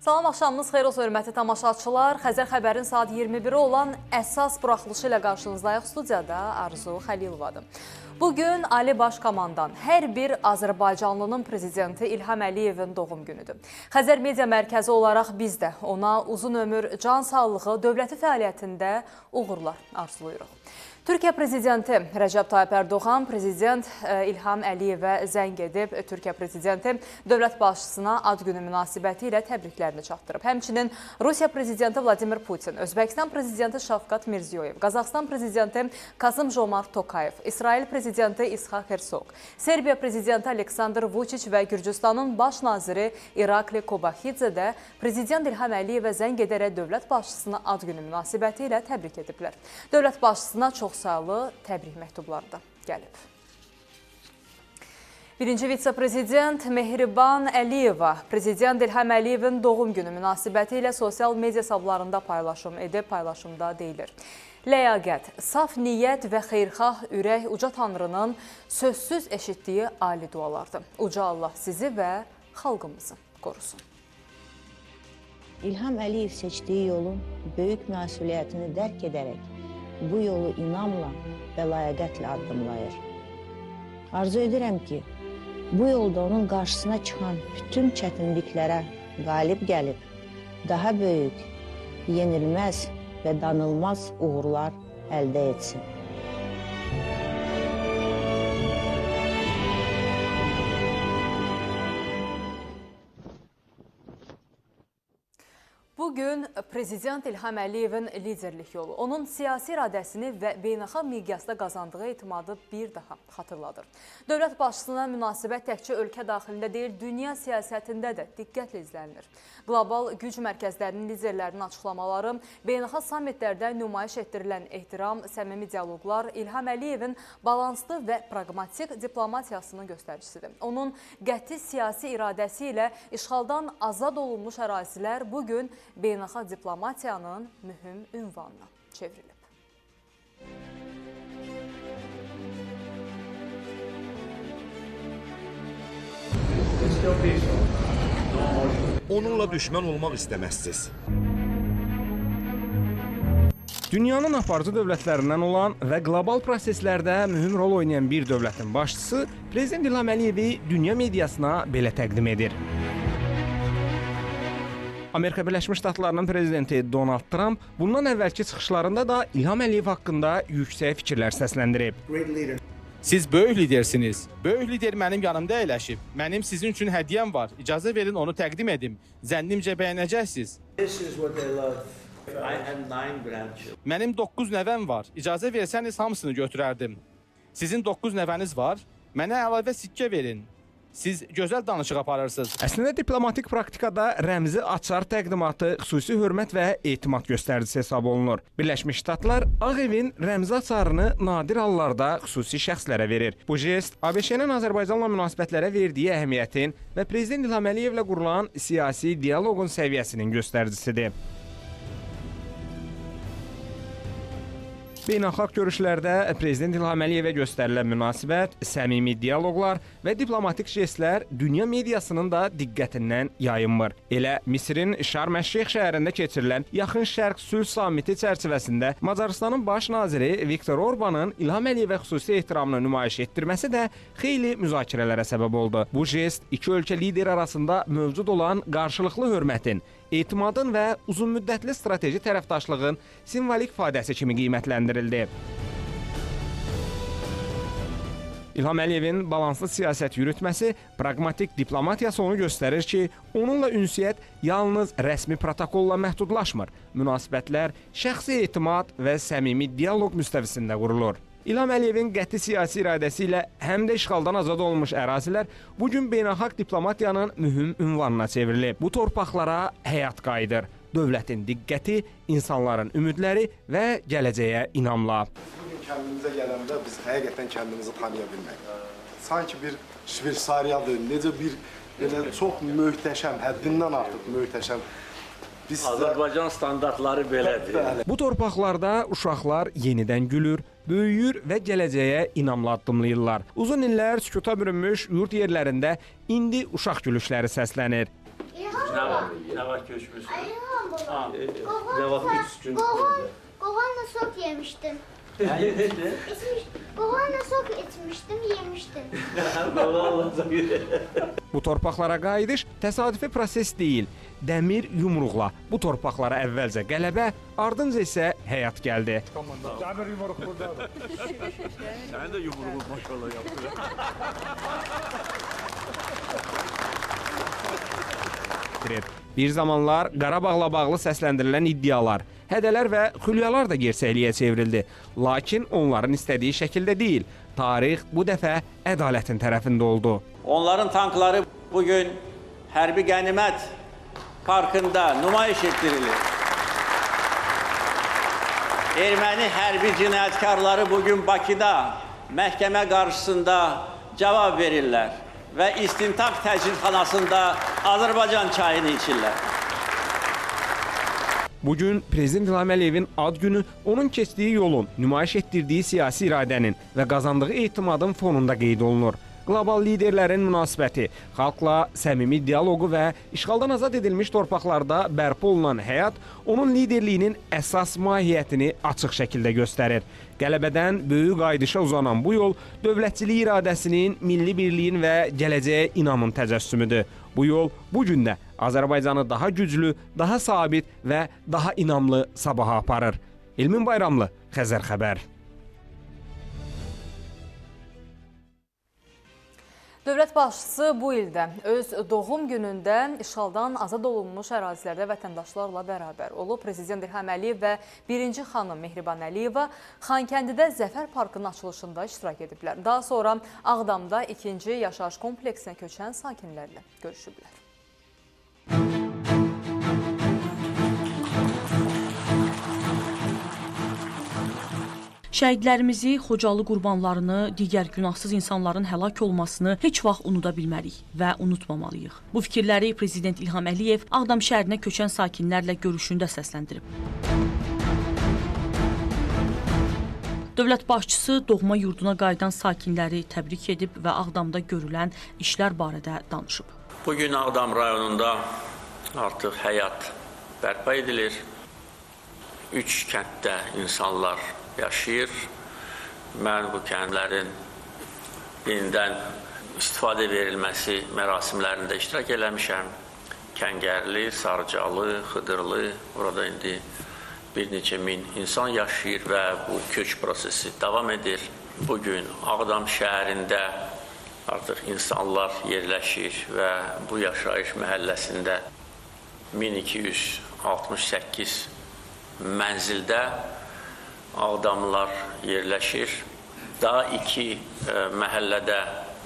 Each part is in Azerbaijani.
Salam, axşamınız xeyir olsun, hörmətli tamaşaçılar. Xəzər xəbərin saat 21-i olan əsas buraxılışı ilə qarşınızdayıq. Studiyada Arzu Xəlilovadır. Bugün Ali Baş Komandan hər bir Azərbaycanlının prezidenti İlham Əliyevin doğum günüdür. Xəzər Media Mərkəzi olaraq biz də ona uzun ömür, can sağlığı, dövləti fəaliyyətində uğurlar arzuluyuruq. Türkiyə Prezidenti Rəcəb Tayyip Ərdoğan, Prezident İlham Əliyevə zəng edib, Türkiyə Prezidenti dövlət başçısına ad günü münasibəti ilə təbriklərini çatdırıb. Həmçinin Rusiya Prezidenti Vladimir Putin, Özbəkistan Prezidenti Şavkat Mirziyoyev, Qazaxıstan Prezidenti Kasım-Jomart Tokayev, İsrail Prezidenti İshak Herzog, Serbiya Prezidenti Aleksandr Vučić və Gürcüstanın baş naziri İrakli Kobaxidze də Prezident İlham Əliyevə zəng edərək dövlət başçısına ad günü münasibəti ilə təbrik ediblər. Dövlət başçısına çox sayılı təbrik məktubları da gəlib. Birinci vitse-prezident Mehriban Əliyeva Prezident İlham Əliyevin doğum günü münasibəti ilə sosial media hesablarında paylaşım edib, paylaşımda deyilir. Ləyaqət, saf niyyət və xeyrxah ürək uca Tanrının sözsüz eşitdiyi ali dualardır. Uca Allah sizi və xalqımızı qorusun. İlham Əliyev seçdiyi yolun böyük məsuliyyətini dərk edərək bu yolu inamla və ləyaqətlə addımlayır. Arzu edirəm ki, bu yolda onun qarşısına çıxan bütün çətinliklərə qalib gəlib, daha böyük, yenilməz və danılmaz uğurlar əldə etsin. Bugün Prezident İlham Əliyevin liderlik yolu, onun siyasi iradəsini və beynəlxalq miqyasda qazandığı etimadı bir daha xatırladır. Dövlət başçısına münasibət təkcə ölkə daxilində deyil, dünya siyasətində də diqqətlə izlənilir. Qlobal güc mərkəzlərinin liderlərinin açıqlamaları, beynəlxalq sammitlərdə nümayiş etdirilən ehtiram, səmimi dialoqlar İlham Əliyevin balanslı və praqmatik diplomatiyasının göstəricisidir. Onun qəti siyasi iradəsi ilə işğaldan azad olunmuş ərazilər bugün beynəlxalq diplomatiyanın mühüm ünvanına çevrilib. Onunla düşmən olmaq istəməzsiniz. Dünyanın aparıcı dövlətlərindən olan və qlobal proseslərdə mühüm rol oynayan bir dövlətin başçısı Prezident İlham Əliyevi dünya mediasına belə təqdim edir. Amerika Birləşmiş Ştatlarının prezidenti Donald Trump bundan əvvəlki çıxışlarında da İlham Əliyev haqqında yüksək fikirlər səsləndirib. Siz böyük lidersiniz. Böyük lider mənim yanımda əyləşib. Mənim sizin üçün hədiyyəm var. İcazə verin onu təqdim edim. Zənnimcə bəyənəcəksiniz. Mənim 9 nəvəm var. İcazə versəniz hamısını götürərdim. Sizin 9 nəvəniz var. Mənə əlavə sikkə verin. Siz gözəl danışıq aparırsınız. Əslində diplomatik praktikada rəmzi açar təqdimatı xüsusi hörmət və etimad göstəricisi hesab olunur. Birləşmiş Ştatlar Ağ Evin rəmzi açarını nadir hallarda xüsusi şəxslərə verir. Bu jest ABŞ-nin Azərbaycanla münasibətlərə verdiyi əhəmiyyətin və Prezident İlham Əliyevlə qurulan siyasi dialoqun səviyyəsinin göstəricisidir. Beynəlxalq görüşlərdə Prezident İlham Əliyevə göstərilən münasibət, səmimi dialoqlar və diplomatik jestlər dünya mediasının da diqqətindən yayınmır. Elə Misirin Şarm-əş-Şeyx şəhərində keçirilən Yaxın Şərq Sülh Sammiti çərçivəsində Macarıstanın baş naziri Viktor Orbanın İlham Əliyevə xüsusi ehtiramını nümayiş etdirməsi də xeyli müzakirələrə səbəb oldu. Bu jest iki ölkə lideri arasında mövcud olan qarşılıqlı hörmətin, etimadın və uzunmüddətli strateji tərəfdaşlığın simvolik ifadəsi kimi qiymətləndirildi. İlham Əliyevin balanslı siyasət yürütməsi, praqmatik diplomatiyası onu göstərir ki, onunla ünsiyyət yalnız rəsmi protokolla məhdudlaşmır. Münasibətlər şəxsi etimad və səmimi dialoq müstəvisində qurulur. İlham Əliyevin qəti siyasi iradəsi ilə həm də işğaldan azad olunmuş ərazilər bugün beynəlxalq diplomatiyanın mühüm ünvanına çevrilib. Bu torpaqlara həyat qayıdır. Dövlətin diqqəti, insanların ümidləri və gələcəyə inamla. Bugün kəndimizə gələndə biz həqiqətən kəndimizi tanıya bilmək. Sanki bir Şveysariyadır, necə bir çox möhtəşəm, həddindən artıq möhtəşəm. Azərbaycan standartları belədir. Bu torpaqlarda uşaqlar yenidən gülür, böyüyür və gələcəyə inamla addımlayırlar. Uzun illər sükuta bürünmüş yurt yerlərində indi uşaq gülüşləri səslənir. Ne var köçmüş? Ayhan baba. Ne var 3 gün? Kovanla sok yemiştim. Kovanla sok içmiştim, yemiştim. Bu torpaqlara qayıdış təsadüfi proses deyil. Dəmir yumruqla bu torpaqlara əvvəlcə qələbə, ardınca isə həyat gəldi. Sen de yumruğu maşallah yaptın. Bir zamanlar Qarabağla bağlı səsləndirilən iddialar, hədələr və xülyalar da gerçəkliyə çevrildi. Lakin onların istədiyi şəkildə deyil. Tarix bu dəfə ədalətin tərəfində oldu. Onların tankları bugün Hərbi Qənimət Parkında nümayiş etdirilir. Erməni hərbi cinayətkarları bugün Bakıda məhkəmə qarşısında cavab verirlər və istintaq təcridxanasında Azərbaycan çayını içirlər. Bugün Prezident İlham Əliyevin ad günü onun keçdiyi yolun, nümayiş etdirdiyi siyasi iradənin və qazandığı etimadın fonunda qeyd olunur. Qlobal liderlərin münasibəti, xalqla səmimi dialoqu və işğaldan azad edilmiş torpaqlarda bərpa olunan həyat onun liderliyinin əsas mahiyyətini açıq şəkildə göstərir. Qələbədən böyük qayıdışa uzanan bu yol dövlətçilik iradəsinin, milli birliyin və gələcəyə inamın təcəssümüdür. Bu yol bu gün də Azərbaycanı daha güclü, daha sabit və daha inamlı sabaha aparır. Elmin Bayramlı, Xəzər xəbər. Dövlət başçısı bu ildə öz doğum günündə işğaldan azad olunmuş ərazilərdə vətəndaşlarla bərabər olub. Prezident İlham Əliyev və birinci xanım Mehriban Əliyeva Xankəndidə Zəfər Parkının açılışında iştirak ediblər. Daha sonra Ağdamda ikinci yaşayış kompleksinə köçən sakinlərlə görüşüblər. Şəhidlərimizi, Xocalı qurbanlarını, digər günahsız insanların həlak olmasını heç vaxt unuda bilmərik və unutmamalıyıq. Bu fikirləri Prezident İlham Əliyev Ağdam şəhərinə köçən sakinlərlə görüşündə səsləndirib. Dövlət başçısı doğma yurduna qayıdan sakinləri təbrik edib və Ağdamda görülən işlər barədə danışıb. Bugün Ağdam rayonunda artıq həyat bərpa edilir. 3 kənddə insanlar yaşayır. Mən bu kəndlərin yenidən istifadə verilməsi mərasimlərində iştirak eləmişəm. Kəngərli, Sarıcalı, Xıdırlı, orada indi bir neçə min insan yaşayır və bu köç prosesi davam edir. Bugün Ağdam şəhərində artıq insanlar yerləşir və bu yaşayış məhəlləsində 1268 mənzildə Ağdamlılar yerləşir. Daha 2 məhəllədə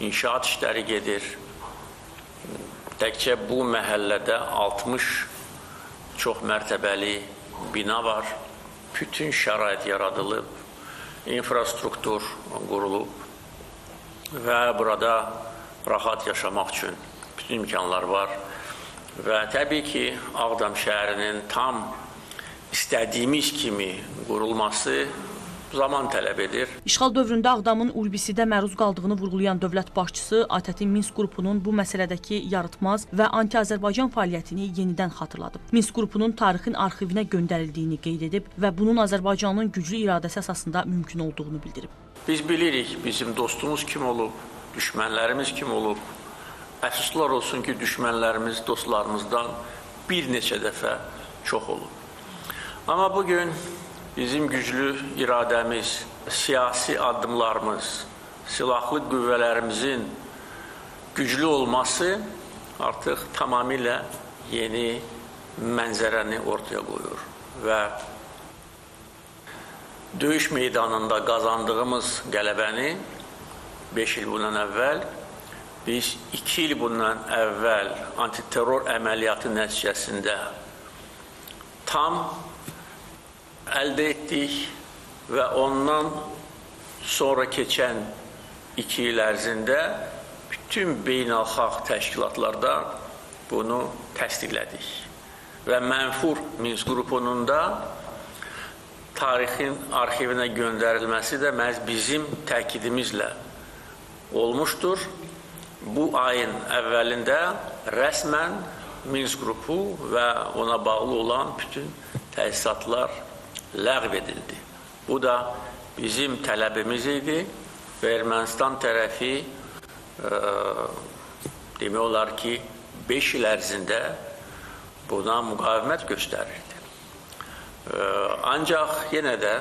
inşaat işləri gedir. Təkcə bu məhəllədə 60 çox mərtəbəli bina var. Bütün şərait yaradılıb, infrastruktur qurulub və burada rahat yaşamaq üçün bütün imkanlar var. Və təbii ki, Ağdam şəhərinin tam istədiyimiz kimi qurulması zaman tələb edir. İşğal dövründə Ağdamın Ulbisidə məruz qaldığını vurğulayan dövlət başçısı ATƏT-in Minsk qrupunun bu məsələdəki yaratmaz və anti-Azərbaycan fəaliyyətini yenidən xatırladıb. Minsk qrupunun tarixin arxivinə göndərildiyini qeyd edib və bunun Azərbaycanın güclü iradəsi əsasında mümkün olduğunu bildirib. Biz bilirik bizim dostumuz kim olub, düşmənlərimiz kim olub. Əfsuslar olsun ki, düşmənlərimiz dostlarımızdan bir neçə dəfə çox olub. Amma bugün bizim güclü iradəmiz, siyasi addımlarımız, silahlı qüvvələrimizin güclü olması artıq tamamilə yeni mənzərəni ortaya qoyur və döyüş meydanında qazandığımız qələbəni 5 il bundan əvvəl, biz 2 il bundan əvvəl antiterror əməliyyatı nəticəsində tam əldə etdik və ondan sonra keçən 2 il ərzində bütün beynəlxalq təşkilatlarda bunu təsdiqlədik. Və mənfur Minsk qrupunun da tarixin arxivinə göndərilməsi də məhz bizim təkidimizlə olmuşdur. Bu ayın əvvəlində rəsmən Minsk qrupu və ona bağlı olan bütün təsisatlar ləğv edildi. Bu da bizim tələbimiz idi və Ermənistan tərəfi demək olar ki, 5 il ərzində buna müqavimət göstərirdi. Ancaq yenə də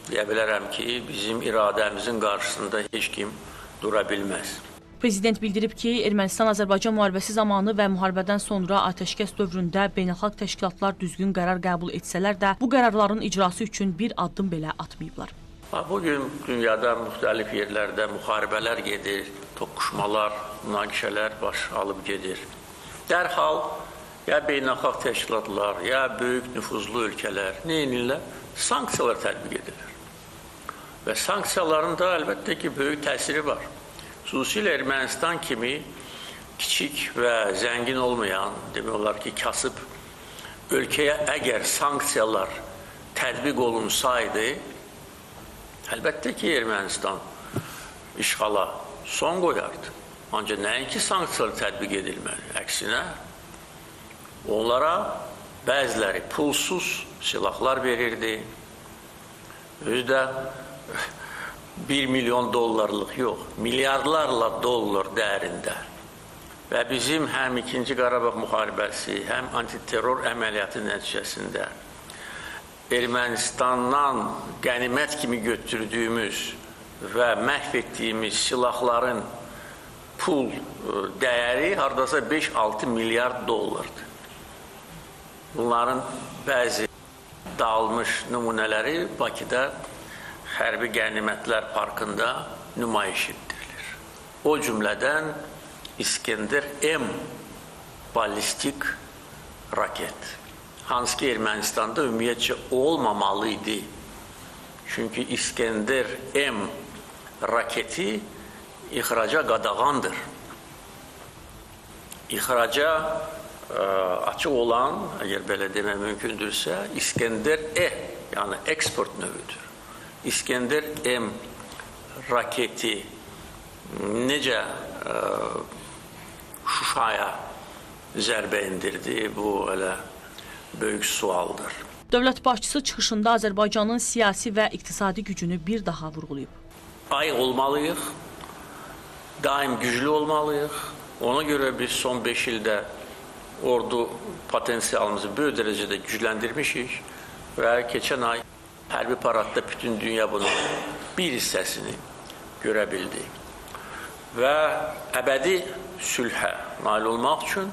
deyə bilərəm ki, bizim iradəmizin qarşısında heç kim dura bilməz. Prezident bildirib ki, Ermənistan-Azərbaycan müharibəsi zamanı və müharibədən sonra atəşkəs dövründə beynəlxalq təşkilatlar düzgün qərar qəbul etsələr də, bu qərarların icrası üçün bir addım belə atmayıblar. Bugün dünyada müxtəlif yerlərdə müharibələr gedir, toqquşmalar, münaqişələr baş alıb gedir. Dərhal ya beynəlxalq təşkilatlar, ya böyük nüfuzlu ölkələr nə edirlər? Sanksiyalar tətbiq edilir. Və sanksiyaların da əlbəttə ki, böyük təsiri var. Xüsusilə Ermənistan kimi kiçik və zəngin olmayan, demək olar ki, kasıb ölkəyə əgər sanksiyalar tətbiq olunsaydı, əlbəttə ki, Ermənistan işğala son qoyardı. Ancaq nəinki sanksiyalar tətbiq edilməli, əksinə onlara bəziləri pulsuz silahlar verirdi. Özü də 1 milyon dollarlıq yox, milyardlarla dollar dəyərində. Və bizim həm 2-ci Qarabağ müharibəsi, həm antiterror əməliyyatı nəticəsində Ermənistandan qənimət kimi götürdüyümüz və məhv etdiyimiz silahların pul dəyəri hardasa 5-6 milyard dollardır. Bunların bəzi dağılmış nümunələri Bakıda Hərbi Qənimətlər Parkında nümayiş etdirilir. O cümlədən İskəndər M ballistik raket. Hansı ki, Ermənistanda ümumiyyətcə olmamalı idi. Çünki İskəndər M raketi ixraca qadağandır. İxraca açıq olan, əgər belə demək mümkündürsə, İskəndər E, yəni eksport növüdür. İskəndər M raketi necə Şuşaya zərbə indirdi, bu elə böyük sualdır. Dövlət başçısı çıxışında Azərbaycanın siyasi və iqtisadi gücünü bir daha vurğulayıb. Ayıq olmalıyıq, daim güclü olmalıyıq. Ona görə biz son 5 ildə ordu potensialımızı böyük dərəcədə gücləndirmişik və keçən ay hərbi paradda bütün dünya bunun bir hissəsini görə bildi. Və əbədi sülhə nail olmaq üçün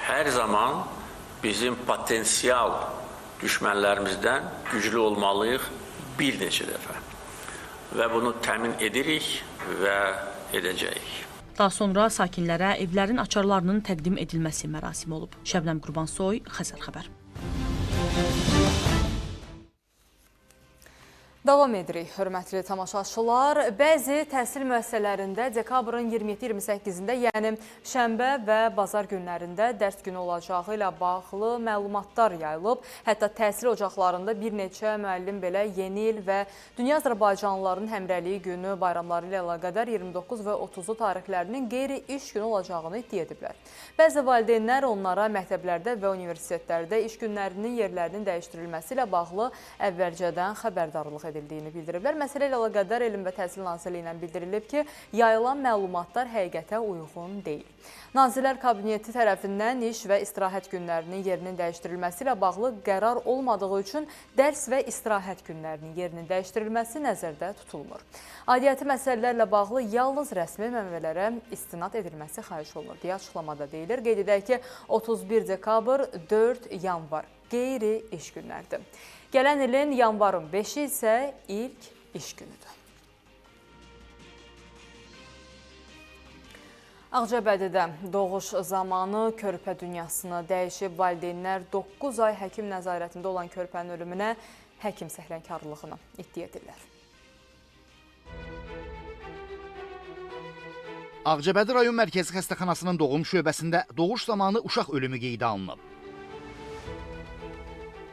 hər zaman bizim potensial düşmənlərimizdən güclü olmalıyıq bir neçə dəfə. Və bunu təmin edirik və edəcəyik. Daha sonra sakinlərə evlərin açarlarının təqdim edilməsi mərasimi olub. Şəbnəm Qurbansoy, Xəzər xəbər. Davam edirik, hörmətli tamaşaçılar. Bəzi təhsil müəssisələrində dekabrın 27-28-də, yəni şənbə və bazar günlərində dərs günü olacağı ilə bağlı məlumatlar yayılıb. Hətta təhsil ocaqlarında bir neçə müəllim belə yeni il və Dünya Azərbaycanlıların Həmrəyliyi günü bayramları ilə əlaqədar 29 və 30 tarixlərinin qeyri-iş günü olacağını iddia ediblər. Bəzi valideynlər onlara məktəblərdə və universitetlərdə iş günlərinin yerlərinin dəyişdirilməsi ilə bağlı əvvəlcədən xəbərdarlıq edildiyini bildiriblər. Məsələ ilə əlaqədar Elm və Təhsil Nazirliyindən bildirilib ki, yayılan məlumatlar həqiqətə uyğun deyil. Nazirlər Kabineti tərəfindən iş və istirahət günlərinin yerinin dəyişdirilməsi ilə bağlı qərar olmadığı üçün dərs və istirahət günlərinin yerinin dəyişdirilməsi nəzərdə tutulmur. Aidiyyəti məsələlərlə bağlı yalnız rəsmi mənbələrə istinad edilməsi xahiş olunur deyə açıqlamada deyilir. Qeyd edək ki, 31 dekabr, 4 yanvar qeyri-iş günlərdir. Gələn ilin yanvarın 5-i isə ilk iş günüdür. Ağcabədidə doğuş zamanı körpə dünyasını dəyişib, valideynlər 9 ay həkim nəzarətində olan körpənin ölümünə həkim səhlənkarlığını iddia edirlər. Ağcabədi rayon mərkəzi xəstəxanasının doğum şöbəsində doğuş zamanı uşaq ölümü qeydə alınıb.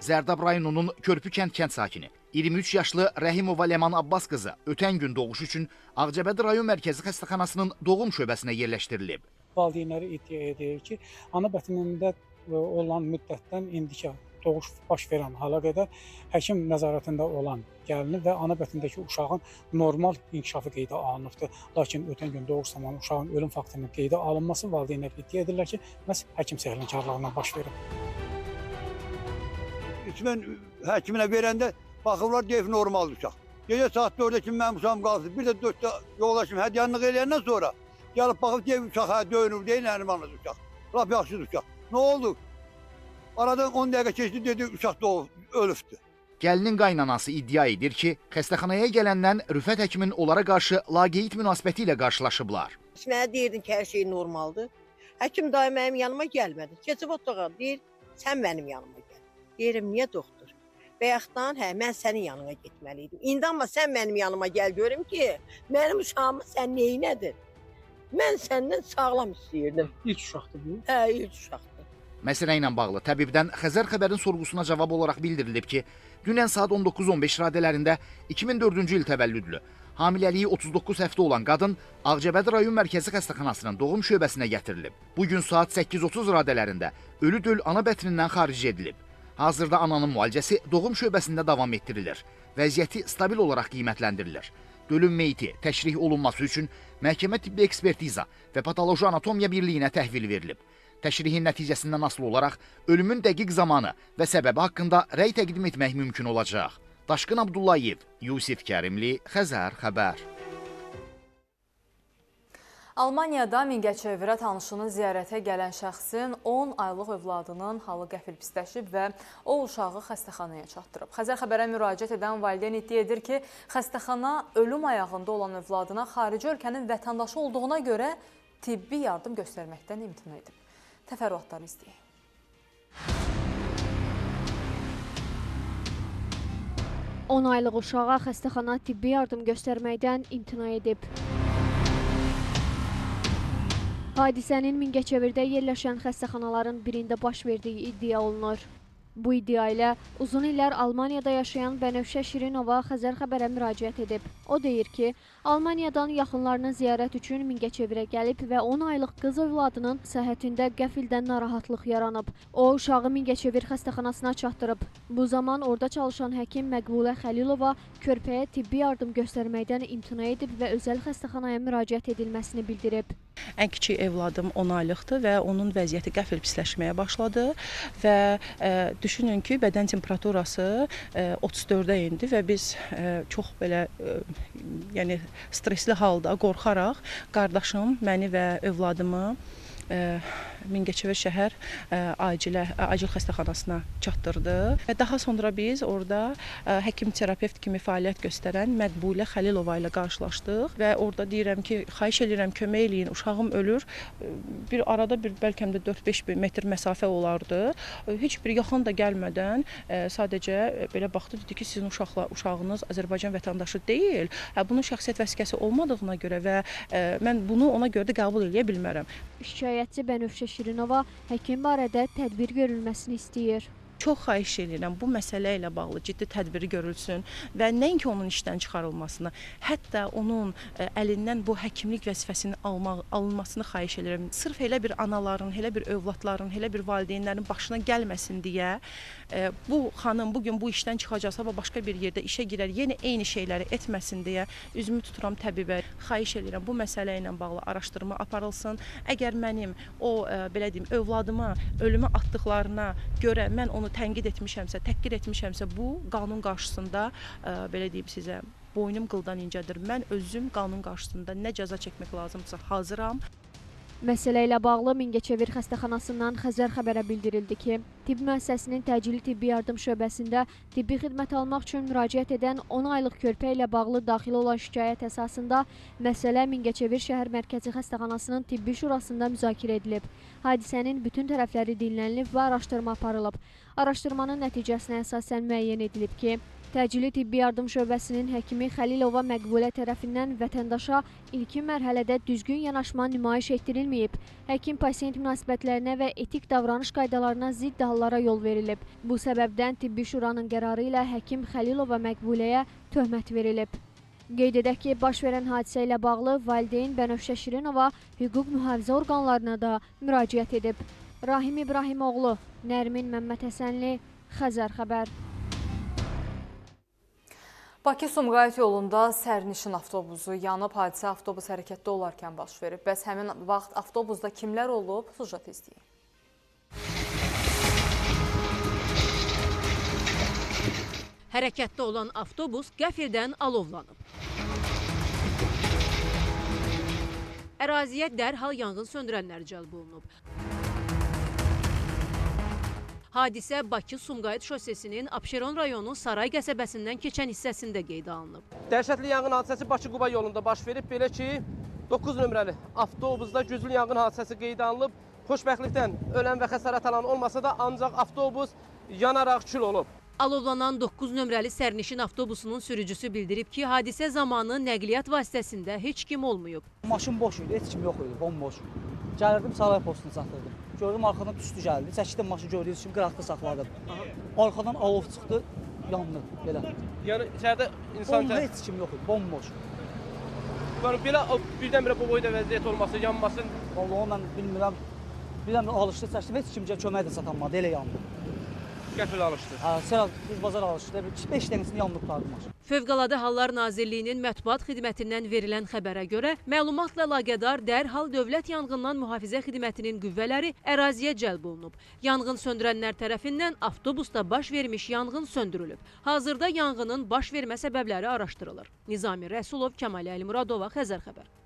Zərdab rayonunun Körpü kənd sakini 23 yaşlı Rəhimova Ləman Abbas qızı ötən gün doğuş üçün Ağcabədi rayon mərkəzi xəstəxanasının doğum şöbəsinə yerləşdirilib. Valideynləri iddia edir ki, ana bətnində olan müddətdən indiki doğuş baş verən hala qədər həkim nəzarətində olan gəlinin və ana bətnindəki uşağın normal inkişafı qeydə alınıbdır. Lakin ötən gün doğuş zamanı uşağın ölüm faktorunun qeydə alınması valideynlər iddia edirlər ki, məhz həkim səhlənkarlığından baş verib. Mən həkiminə verəndə baxırlar deyib normal uşaq. Gecə saat 4-də kimi mənim uşağım qalsın. Bir də 4-də yoldaşım hədyanlıq eləyəndən sonra gəlib baxıb deyib uşaq döyünür deyil, nərimanlı uşaq. Lap yaxşı uşaq. Nə oldu? Aradan 10 dəqiqə keçdi, dedi uşaq doğub, ölübdür. Gəlinin qaynanası iddia edir ki, xəstəxanaya gələndən Rüfət həkimin onlara qarşı laqeyd münasibəti ilə qarşılaşıblar. Mənə deyirdin ki, hər şey normaldır. Həkim dayı mənim yanıma gəlmədi. Keçib otağa deyir, sən mənim yanıma gəl. Deyirəm, niyə doktor? Bayaqdan, mən sənin yanına getməliydim. İndi amma sən mənim yanıma gəl görüm ki, mənim uşağımı sən neynədin? Mən səndən sağlam istəyirdim. İlk uşaqdır bu? Hə, ilk uşaqdır. Məsələ ilə bağlı təbibdən Xəzər xəbərin sorğusuna cavab olaraq bildirilib ki, dünən saat 19:15 radələrində 2004-cü il təvəllüdlü, hamiləliyi 39 həftə olan qadın Ağcabədi rayon mərkəzi xəstəxanasının doğum şöbəsinə gətirilib. Bu gün saat 8:30 radələrində ölü döl ana bətnindən xaric edilib. Hazırda ananın müalicəsi doğum şöbəsində davam etdirilir. Vəziyyəti stabil olaraq qiymətləndirilir. Dölün meyti təşrih olunması üçün məhkəmə tibbi ekspertiza və patoloji anatomiya birliyinə təhvil verilib. Təşrihin nəticəsindən asılı olaraq ölümün dəqiq zamanı və səbəbi haqqında rəy təqdim etmək mümkün olacaq. Daşqın Abdullayev, Yusif Kərimli, Xəzər xəbər. Almaniyada Mingəçevirə tanışını ziyarətə gələn şəxsin 10 aylıq övladının halı qəfil pisləşib və o uşağı xəstəxanaya çatdırıb. Xəzər xəbərə müraciət edən valideyn iddia edir ki, xəstəxana ölüm ayağında olan övladına xarici ölkənin vətəndaşı olduğuna görə tibbi yardım göstərməkdən imtina edib. Təfərrüatları izləyək. On aylıq uşağa xəstəxana tibbi yardım göstərməkdən imtina edib. Hadisənin Mingəçevirdə yerləşən xəstəxanaların birində baş verdiyi iddia olunur. Bu iddia ilə uzun illər Almaniyada yaşayan Bənövşə Şirinova Xəzər xəbərə müraciət edib. O deyir ki, Almaniyadan yaxınlarını ziyarət üçün Mingəçevirə gəlib və 10 aylıq qız övladının səhhətində qəfildən narahatlıq yaranıb. O, uşağı Mingəçevir xəstəxanasına çatdırıb. Bu zaman orada çalışan həkim Məqbulə Xəlilova körpəyə tibbi yardım göstərməkdən imtina edib və özəl xəstəxanaya müraciət edilməsini bildirib. Ən kiçik evladım 10 aylıqdır və onun vəziyyəti qəfil pisləşməyə başladı və düşünün ki, bədən temperaturası 34-də indi və biz çox belə yəni stresli halda, qorxaraq qardaşım məni və övladımı Mingəçevir şəhər acil xəstəxanasına çatdırdı. Daha sonra biz orada həkim-terapevt kimi fəaliyyət göstərən Məqbulə Xəlilova ilə qarşılaşdıq və orada deyirəm ki, xahiş edirəm, kömək eləyin, uşağım ölür. Bir arada bəlkə də 4-5 metr məsafə olardı. Heç bir yaxın da gəlmədən sadəcə belə baxdı, dedi ki, sizin uşağınız Azərbaycan vətəndaşı deyil. Bunun şəxsiyyət vəsiqəsi olmadığına görə və mən bunu ona görə də qəbul edə bilmərəm. Şikayətçi Bənövşə Şirinova həkim barədə tədbir görülməsini istəyir. Çox xahiş edirəm, bu məsələ ilə bağlı ciddi tədbiri görülsün və nəinki onun işdən çıxarılmasını, hətta onun əlindən bu həkimlik vəzifəsinin alınmasını xahiş edirəm. Sırf elə bir anaların, elə bir övladların, elə bir valideynlərin başına gəlməsin deyə bu xanım bugün bu işdən çıxacaq, sabah başqa bir yerdə işə girər, yenə eyni şeyləri etməsin deyə üzümü tuturam təbibə. Xahiş edirəm, bu məsələ ilə bağlı araşdırma aparılsın. Əgər mənim o, belə deyim, övladıma ölümə atdıqlarına görə mən onu tənqid etmişəmsə, təhqir etmişəmsə, bu qanun qarşısında, belə deyim sizə, boynum qıldan incədir. Mən özüm qanun qarşısında nə cəza çəkmək lazımdırsa hazıram. Məsələ ilə bağlı Mingəçevir xəstəxanasından Xəzər xəbərə bildirildi ki, tibb müəssisəsinin təcili tibbi yardım şöbəsində tibbi xidmət almaq üçün müraciət edən 10 aylıq körpə ilə bağlı daxil olan şikayət əsasında məsələ Mingəçevir şəhər mərkəzi xəstəxanasının tibbi şurasında müzakirə edilib. Hadisənin bütün tərəfləri dinlənilib və araşdırma aparılıb. Araşdırmanın nəticəsinə əsasən müəyyən edilib ki, təcili tibbi yardım şöbəsinin həkimi Xəlilova Məqbulə tərəfindən vətəndaşa ilkin mərhələdə düzgün yanaşma nümayiş etdirilməyib. Həkim-pasiyent münasibətlərinə və etik davranış qaydalarına zidd hallara yol verilib. Bu səbəbdən tibbi şuranın qərarı ilə həkim Xəlilova Məqbuləyə töhmət verilib. Qeyd edək ki, baş verən hadisə ilə bağlı valideyn Bənövşə Şirinova hüquq mühafizə orqanlarına da müraciət edib. Rahim İbrahimoğlu, Nərmin Məmmədhəsənli, Xəzər xəbər. Bakı-Sumqayıt yolunda sərnişin avtobusu yanıb, hadisə avtobus hərəkətdə olarkən baş verib. Bəs həmin vaxt avtobusda kimlər olub? Sujet izləyək. Hərəkətdə olan avtobus qəfildən alovlanıb. Əraziyə dərhal yanğın söndürənlər cəlb olunub. Hadisə Bakı-Sumqayıt şosesinin Abşeron rayonu Saray qəsəbəsindən keçən hissəsində qeydə alınıb. Dəhşətli yanğın hadisəsi Bakı-Quba yolunda baş verib. Belə ki, 9 nömrəli avtobusda güclü yanğın hadisəsi qeydə alınıb. Xoşbəxtlikdən ölən və xəsarət alan olmasa da ancaq avtobus yanaraq kül olub. Alovlanan 9 nömrəli sərnişin avtobusunun sürücüsü bildirib ki, hadisə zamanı nəqliyyat vasitəsində heç kim olmayıb. Maşın boş idi, heç kim yox idi, bomboş. Gəlirdim, saray postunu çatdırdım. Gördüm, arxadan tüstü gəldi. Çəkdim maşını gördüyünüz kimi qıraqda saxladım. Arxadan alov çıxdı, yandı, belə. Yəni, içəridə insan... Heç kim yox idi, bomboş. Belə birdən-birə bu boyda vəziyyət olması, yanması... Vallahi mən bilmirəm, birdən-birə alışdı, çəkdim, heç kimcə kömək də satanmadı, elə yandı. Qəfil alışdı. Sərə, biz bazar alışdı, 5 dənəsini yandı qurtardım maşın. Fövqəladə Hallar Nazirliyinin mətbuat xidmətindən verilən xəbərə görə, məlumatla əlaqədar dərhal Dövlət Yanğından Mühafizə Xidmətinin qüvvələri əraziyə cəlb olunub. Yanğın söndürənlər tərəfindən avtobusda baş vermiş yanğın söndürülüb. Hazırda yanğının baş vermə səbəbləri araşdırılır. Nizami Rəsulov, Kəmal Əlimuradova, Xəzər xəbər.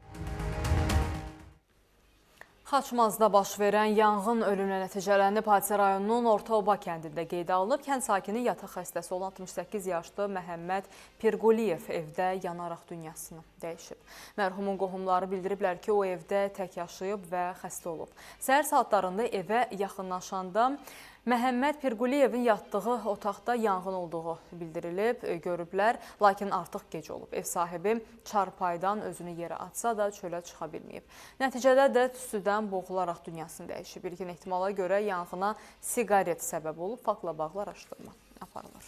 Xaçmazda baş verən yanğın ölümlə nəticələnib. Hadisə rayonunun Ortaoba kəndində qeydə alınıb. Kənd sakini yataq xəstəsi olan 68 yaşlı Məhəmməd Pirquliyev evdə yanaraq dünyasını dəyişib. Mərhumun qohumları bildiriblər ki, o evdə tək yaşayıb və xəstə olub. Səhər saatlarında evə yaxınlaşanda Məhəmməd Pirquliyevin yatdığı otaqda yanğın olduğu bildirilib, görüblər, lakin artıq gec olub. Ev sahibi çarpaydan özünü yerə atsa da çölə çıxa bilməyib. Nəticədə də tüstüdən boğularaq dünyasını dəyişib. İlkin ehtimala görə yanğına siqaret səbəb olub, faktla bağlı araşdırma aparılır.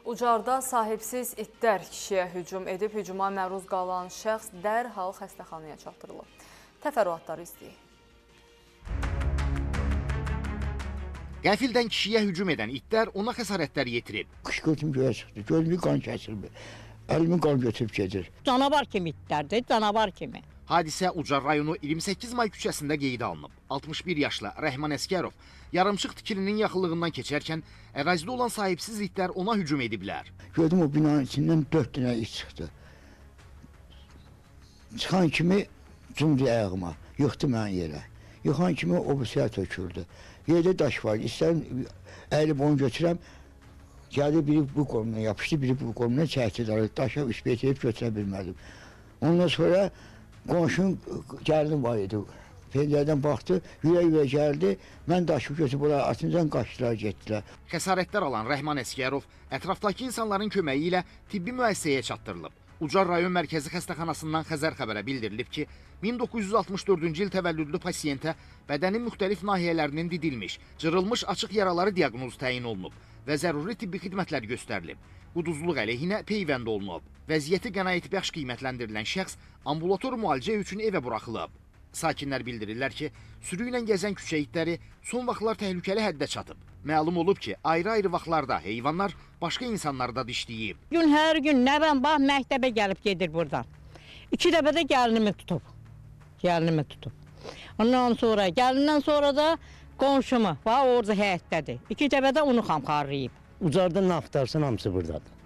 Ucarda sahibsiz itlər kişiyə hücum edib, hücuma məruz qalan şəxs dərhal xəstəxanaya çatdırılıb. Təfərrüatları izləyək. Qəfildən kişiyə hücum edən itlər ona xəsarətlər yetirib. Qışqırtım göyə çıxdı, gözümü qan kəsildi, əlimi qan götürüb gedir. Canavar kimi itlərdir, canavar kimi. Hadisə Ucar rayonu 28 may küçəsində qeydə alınıb. 61 yaşlı Rəhman Əskərov yarımçıq tikilinin yaxınlığından keçərkən ərazidə olan sahibsiz itlər ona hücum ediblər. Gördüm o binanın içindən 4 dənə it çıxdı. Çıxan kimi cumdu ayağıma, yıxdı mən yerə. Yıxan kimi o bu siyah töküldü. Yerdə daş var, istəyim əyilib onu götürəm. Gəldi biri bu qolumdan yapışdı, biri bu qolumdan çəkdi. Daşa üspət edib götürə bilmədim. Ondan sonra qonşum gəldim var idi. Pencereden baxdı, yüyə gəldi. Mən daşı götürüb oraya atıncan qaçdılar, getdilər. Xəsarətlər alan Rəhman Əskərov ətrafdakı insanların köməyi ilə tibbi müəssisəyə çatdırılıb. Ucar rayon mərkəzi xəstəxanasından Xəzər xəbərə bildirilib ki, 1964-cü il təvəllüdlü pasiyentə bədənin müxtəlif nahiyələrinin didilmiş, cırılmış açıq yaraları diaqnozu təyin olunub və zəruri tibbi xidmətlər göstərilib. Quduzluq əleyhinə peyvənd olunub. Vəziyyəti qənaətbəxş qiymətləndirilən şəxs ambulator müalicə üçün evə buraxılıb. Sakinlər bildirirlər ki, sürü ilə gəzən küçə itləri son vaxtlar təhlükəli həddə çatıb. Məlum olub ki, ayrı-ayrı vaxtlarda heyvanlar başqa insanları da dişləyib. Hər gün nəvəm bax məktəbə gəlib gedir buradan. 2 dəfə də gəlinimi tutub. Ondan sonra, gəlindən sonra da qonşumu, bax orada həyətdədir. 2 dəfə də onu xamxarlayıb. Ucarda nə axtarsın hamısı buradadır.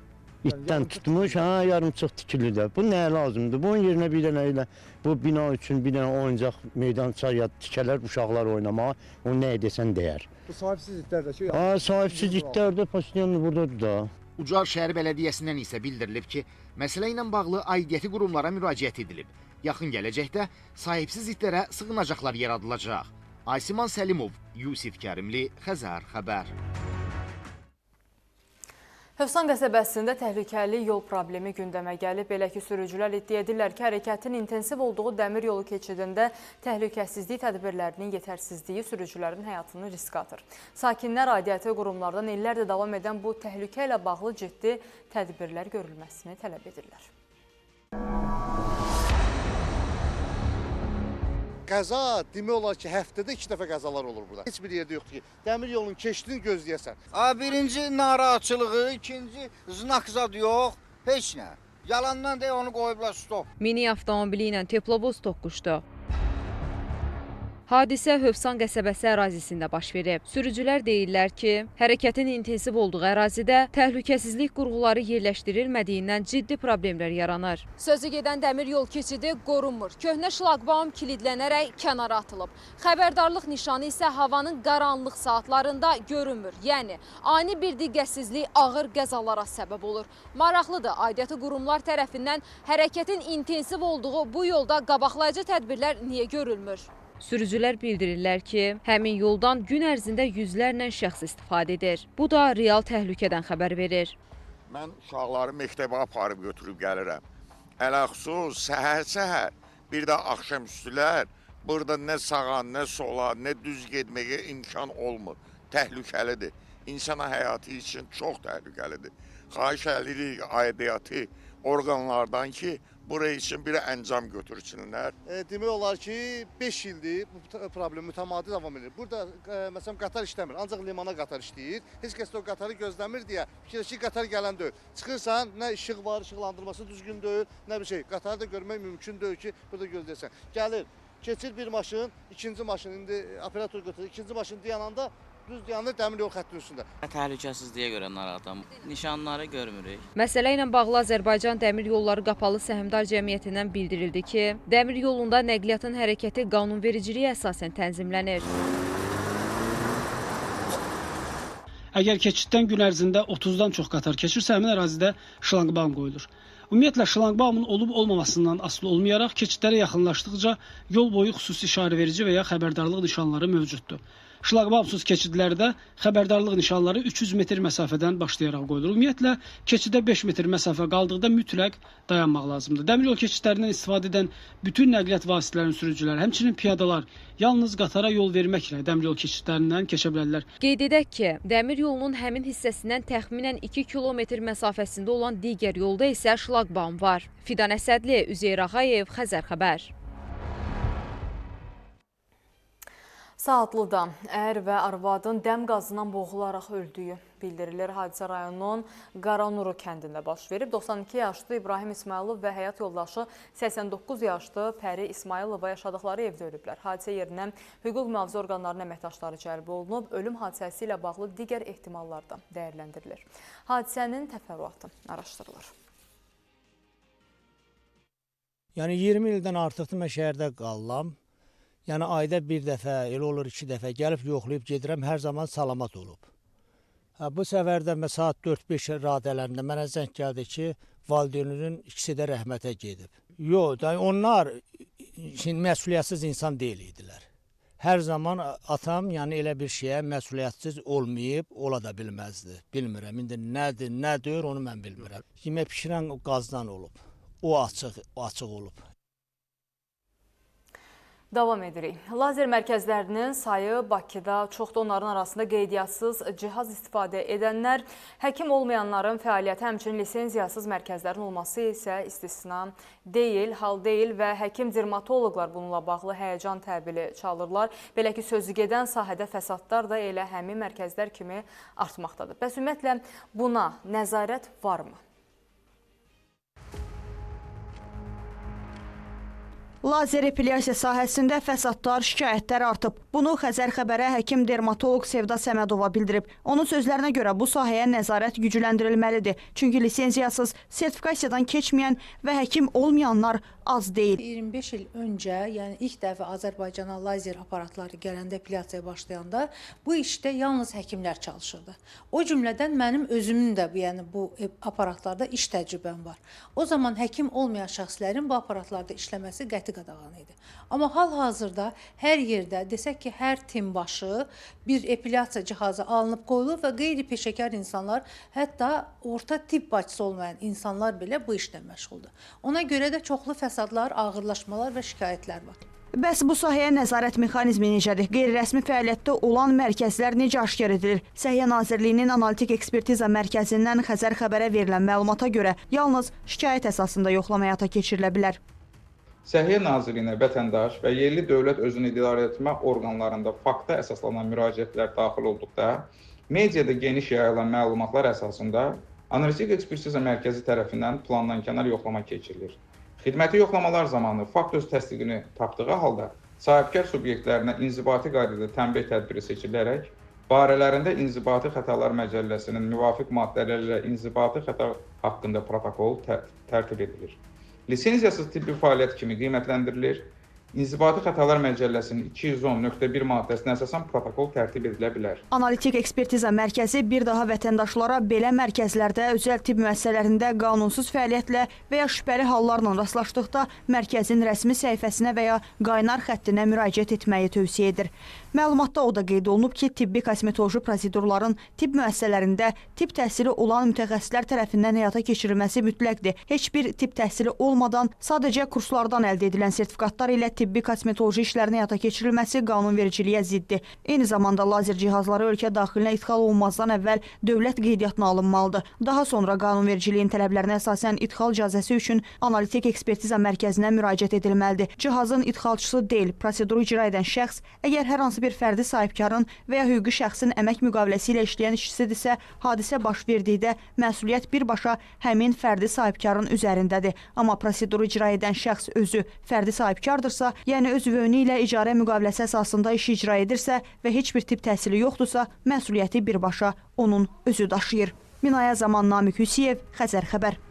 İtdən tutmuş, yarımçıq tikilidir. Bu nəyə lazımdır? Bunun yerinə bir dənə elə bu bina üçün bir dənə oyuncaq meydança ya tikələr uşaqlar oynamağa, onu nə edəsən deyər. Bu sahibsiz itlər də ki? Sahibsiz itlər də pasiyanlı buradadır da. Ucar şəhər bələdiyyəsindən isə bildirilib ki, məsələ ilə bağlı aidiyyəti qurumlara müraciət edilib. Yaxın gələcəkdə sahibsiz itlərə sığınacaqlar yaradılacaq. Aysiman Səlimov, Yusif Kərimli, Xəzər xəbər. Hövsan qəsəbəsində təhlükəli yol problemi gündəmə gəlib. Belə ki, sürücülər iddia edirlər ki, hərəkətin intensiv olduğu dəmir yolu keçidində təhlükəsizlik tədbirlərinin yetərsizliyi sürücülərin həyatını riskə atır. Sakinlər aidiyyəti qurumlardan illərdir davam edən bu təhlükə ilə bağlı ciddi tədbirlər görülməsini tələb edirlər. Qəza demək olar ki, həftədə 2 dəfə qəzalar olur burada. Heç bir yerdə yoxdur ki, dəmir yolunun keçdiyini gözləyəsən. Birinci narahatçılığı, ikinci znak zad yox, heç nə. Yalandan deyə onu qoyublar stop. Mini avtomobili ilə teplovoz toqquşdu. Hadisə Hövsan qəsəbəsi ərazisində baş verib. Sürücülər deyirlər ki, hərəkətin intensiv olduğu ərazidə təhlükəsizlik qurğuları yerləşdirilmədiyindən ciddi problemlər yaranır. Sözü gedən dəmir yol keçidi qorunmur. Köhnə şlaqbaum kilidlənərək kənara atılıb. Xəbərdarlıq nişanı isə havanın qaranlıq saatlarında görünmür. Yəni, ani bir diqqətsizlik ağır qəzalara səbəb olur. Maraqlıdır, aidiyyatı qurumlar tərəfindən hərəkətin intensiv olduğu bu yolda qabaqlayıcı tədbirlər niyə görülmür? Sürücülər bildirirlər ki, həmin yoldan gün ərzində yüzlərlə şəxs istifadə edir. Bu da real təhlükədən xəbər verir. Mən uşaqları məktəbə aparıb götürüb gəlirəm. Ələxsus, səhər-səhər, bir də axşamüstülər burada nə sağa, nə sola, nə düz getməyə imkan olmur. Təhlükəlidir. İnsan həyatı üçün çox təhlükəlidir. Xahiş edirik aidiyyatı orqanlardan ki, buraya üçün bir əncam götürsünlər. Demək olar ki, 5 ildir bu problem mütəmadi davam edir. Burada məsələn qatar işləmir, ancaq limana qatar işləyir. Heç kəs də o qatarı gözləmir deyə fikirləşir qatar gələn deyil. Çıxırsan, nə işıq var, işıqlandırması düzgün deyil, nə bir şey. Qatarı da görmək mümkün deyil ki, burada gözləyəsən. Gəlir, keçir bir maşın, ikinci maşın, indi operator götürür, ikinci maşın dayananda düz dayanır dəmir yol xəttinin üstündə. Təhlükəsizliyə görə narahatam. Nişanları görmürük. Məsələ ilə bağlı Azərbaycan Dəmir Yolları Qapalı Səhmdar Cəmiyyətindən bildirildi ki, dəmir yolunda nəqliyyatın hərəkəti qanunvericiliyə əsasən tənzimlənir. Əgər keçiddən gün ərzində 30-dan çox qatar keçirsə, həmin ərazidə şlanqbaum qoyulur. Ümumiyyətlə, şlanqbaumun olub-olmamasından asılı olmayaraq keçidlərə yaxınlaşdıqca yol boyu xüsusi işarəverici və ya xəbərdarlıq nişanları mövcuddur. Şlaqbaumsuz keçidlərdə xəbərdarlıq nişanları 300 metr məsafədən başlayaraq qoyulur. Ümumiyyətlə, keçidə 5 metr məsafə qaldıqda mütləq dayanmaq lazımdır. Dəmir yol keçidlərindən istifadə edən bütün nəqliyyat vasitələrinin sürücüləri, həmçinin piyadalar yalnız qatara yol verməklə dəmir yol keçidlərindən keçə bilərlər. Qeyd edək ki, dəmir yolunun həmin hissəsindən təxminən 2 kilometr məsafəsində olan digər yolda isə şlaqbaum var. Fidan Əsədli, Üzeyir Ağayev, Xəzər xəbər. Saatlıda ər və arvadın dəm qazından boğularaq öldüyü bildirilir. Hadisə rayonunun Qaranuru kəndində baş verib. 92 yaşlı İbrahim İsmailov və həyat yoldaşı 89 yaşlı Pəri İsmailova yaşadıkları evdə ölüblər. Hadisə yerinə hüquq mühafizə orqanlarının əməkdaşları cəlb olunub. Ölüm hadisəsi ilə bağlı digər ehtimallar da dəyərləndirilir. Hadisənin təfərrüatı araşdırılır. Yəni 20 ildən artıqdır mən şəhərdə qalıram. Yəni ayda bir dəfə, elə olur 2 dəfə gəlib yoxlayıb gedirəm, hər zaman salamat olub. Bu səfərdə saat 4-5 radələrində mənə zəng gəldi ki, valideyninin ikisi də rəhmətə gedib. Yox, onlar məsuliyyətsiz insan deyil idilər. Hər zaman atam yəni elə bir şeyə məsuliyyətsiz olmayıb, ola da bilməzdi. Bilmirəm, indi nədir, nə deyir onu mən bilmirəm. Yemək pişirən qazdan olub, o açıq olub. Davam edirik. Lazer mərkəzlərinin sayı Bakıda çoxdur. Onların arasında qeydiyyatssız cihaz istifadə edənlər, həkim olmayanların fəaliyyəti, həmçinin lisenziyasız mərkəzlərin olması isə istisna deyil, hal deyil və həkim dermatoloqlar bununla bağlı həyəcan təbili çalırlar. Belə ki, sözü gedən sahədə fəsadlar da elə həmin mərkəzlər kimi artmaqdadır. Bəs ümumiyyətlə buna nəzarət varmı? Lazer epilyasiya sahəsində fəsadlar, şikayətlər artıb. Bunu Xəzər xəbərə həkim dermatoloq Sevda Səmədova bildirib. Onun sözlərinə görə bu sahəyə nəzarət gücləndirilməlidir. Çünki lisenziyasız, sertifikasiyadan keçməyən və həkim olmayanlar az deyil. 25 il öncə, yəni ilk dəfə Azərbaycana lazer aparatları gələndə epilyasiyaya başlayanda bu işdə yalnız həkimlər çalışırdı. O cümlədən mənim özümün də bu aparatlarda iş təcrübəm var. O zaman həkim olmayan şəxslərin bu aparatlarda işləməsi qəti qadağan idi. Amma hal-hazırda hər yerdə, desək ki, hər tim başı bir epilyasiya cihazı alınıb qoyulub və qeyri-peşəkar insanlar, hətta orta tibb bacısı olmayan insanlar belə bu işlə məşğuldur. Ona görə də çoxlu fəsadlar, ağırlaşmalar və şikayətlər var. Bəs bu sahəyə nəzarət mexanizmi necədir? Qeyri-rəsmi fəaliyyətdə olan mərkəzlər necə aşkar edilir? Səhiyyə Nazirliyinin Analitik Ekspertiza Mərkəzindən Xəzər xəbərə verilən məlumata görə yalnız şikayət əsasında yoxlama həyata keçirilə bilər. Səhiyyə Nazirliyinə vətəndaş və yerli dövlət özünü idarə etmə orqanlarında fakta əsaslanan müraciətlər daxil olduqda, mediada geniş yayılan məlumatlar əsasında Analitik Ekspertiza Mərkəzi tərəfindən plandankənar yoxlama keçirilir. Xidməti yoxlamalar zamanı fakt öz təsdiqini tapdığı halda sahibkar subyektlərinə inzibati qaydada tənbih tədbiri seçilərək, barələrində İnzibati Xətalar Məcəlləsinin müvafiq maddələri ilə inzibati xəta haqqında protokol tərtib edilir. Lisenziyasız tibbi fəaliyyət kimi qiymətləndirilir. İnzibati Xətalar Məcəlləsinin 210.1 maddəsinə əsasən protokol tərtib edilə bilər. Analitik Ekspertiza Mərkəzi bir daha vətəndaşlara belə mərkəzlərdə, özəl tibb müəssisələrində qanunsuz fəaliyyətlə və ya şübhəli hallarla rastlaşdıqda mərkəzin rəsmi səhifəsinə və ya qaynar xəttinə müraciət etməyi tövsiyə edir. Məlumatda o da qeyd olunub ki, tibbi kosmetoloji prosedurların tibb müəssisələrində tibb təhsili olan mütəxəssislər tərəfindən həyata keçirilməsi mütləqdir. Heç bir tibb təhsili olmadan sadəcə kurslardan əldə edilən sertifikatlar ilə tibbi kosmetoloji işlərin həyata keçirilməsi qanunvericiliyə ziddir. Eyni zamanda lazer cihazları ölkə daxilinə idxal olunmazdan əvvəl dövlət qeydiyyatına alınmalıdır. Daha sonra qanunvericiliyin tələblərinə əsasən idxal icazəsi üçün Analitik Ekspertiza Mərkəzinə müraciət edilməlidir. Cihazın idxalçısı deyil, proseduru icra edən şəxs, əgər hər hansı bir fərdi sahibkarın və ya hüquqi şəxsin əmək müqaviləsi ilə işləyən işçisidirsə, hadisə baş verdikdə məsuliyyət birbaşa həmin fərdi sahibkarın üzərindədir. Amma proseduru icra edən şəxs özü fərdi sahibkardırsa, yəni öz vövnü ilə icarə müqaviləsi əsasında işi icra edirsə və heç bir tibb təhsili yoxdursa, məsuliyyəti birbaşa onun özü daşıyır. Minaya Zaman, Namiq Hüsiyev, Xəzər xəbər.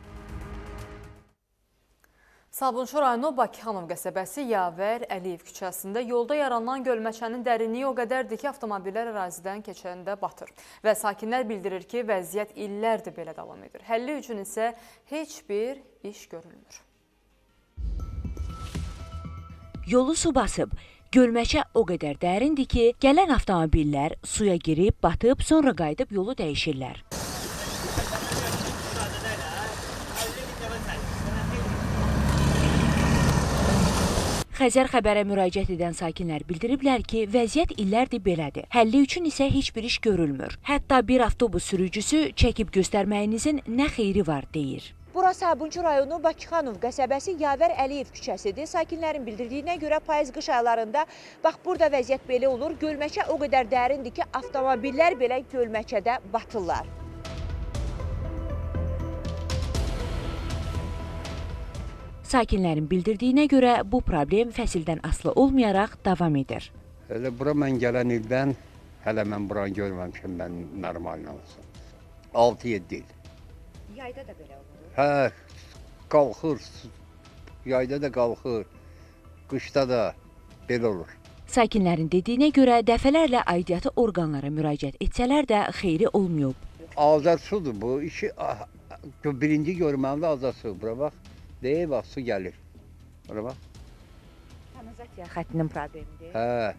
Sabunçu rayonu Bakıxanov qəsəbəsi Yavər Əliyev küçəsində yolda yaranan gölməçənin dərinliyi o qədərdir ki, avtomobillər ərazidən keçəndə batır. Və sakinlər bildirir ki, vəziyyət illərdir belə davam edir. Həlli üçün isə heç bir iş görülmür. Yolu su basıb. Gölməçə o qədər dərindir ki, gələn avtomobillər suya girib, batıb, sonra qayıdıb yolu dəyişirlər. Xəzər xəbərə müraciət edən sakinlər bildiriblər ki, vəziyyət illərdir belədir. Həlli üçün isə heç bir iş görülmür. Hətta bir avtobus sürücüsü çəkib göstərməyinizin nə xeyri var, deyir. Burası Sabunçu rayonu Bakıxanov qəsəbəsi Yavər Əliyev küçəsidir. Sakinlərin bildirdiyinə görə payız-qış aylarında bax burada vəziyyət belə olur. Gölməçə o qədər dərindir ki, avtomobillər belə gölməçədə batırlar. Sakinlərin bildirdiyinə görə bu problem fəsildən asılı olmayaraq davam edir. Elə bura mən gələn ildən hələ mən buranı görməmişəm, mən normalına olsun. 6-7 il. Yayda da belə olur? Hə, qalxır, yayda da qalxır, qışda da belə olur. Sakinlərin dediyinə görə dəfələrlə aidiyyatı orqanlara müraciət etsələr də xeyri olmayıb. Azad sudur bu, birinci görməli azad su, bura bax. Deyir, bax, su gəlir. Bura bax. Kanalizasiya xəttinin problemidir. Hə,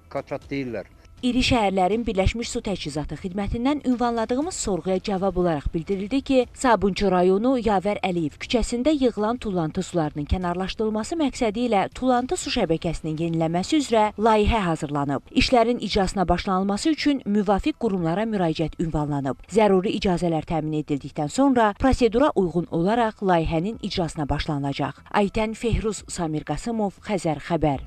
kaçat deyirlər. İri şəhərlərin Birləşmiş Su Təchizatı xidmətindən ünvanladığımız sorğuya cavab olaraq bildirildi ki, Sabunçu rayonu Yavər Əliyev küçəsində yığılan tullantı sularının kənarlaşdırılması məqsədi ilə tullantı su şəbəkəsinin yeniləməsi üzrə layihə hazırlanıb. İşlərin icrasına başlanılması üçün müvafiq qurumlara müraciət ünvanlanıb. Zəruri icazələr təmin edildikdən sonra prosedura uyğun olaraq layihənin icrasına başlanılacaq. Aytən Fehruz Samir Qasımov, Xəzər xəbər.